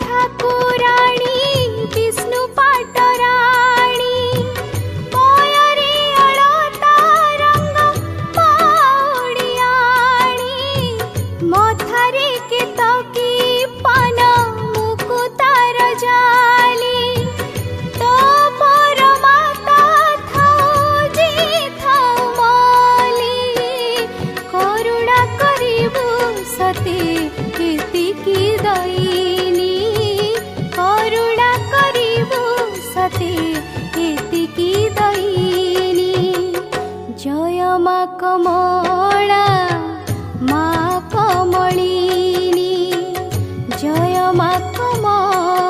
ठाकुराणी विष्णु पाटराणी मयूरी अलता रंग मौड़ियाणी मथारे केतकी पान मुकुतार जाली तो परमाता थाउजी थाउ मली करुणा करिबु सती कीर्तिकी दयिनी करुणा करिबु सती कीर्तिकी दयिनी जय मा कमला मा कमलिनी जय मा कमला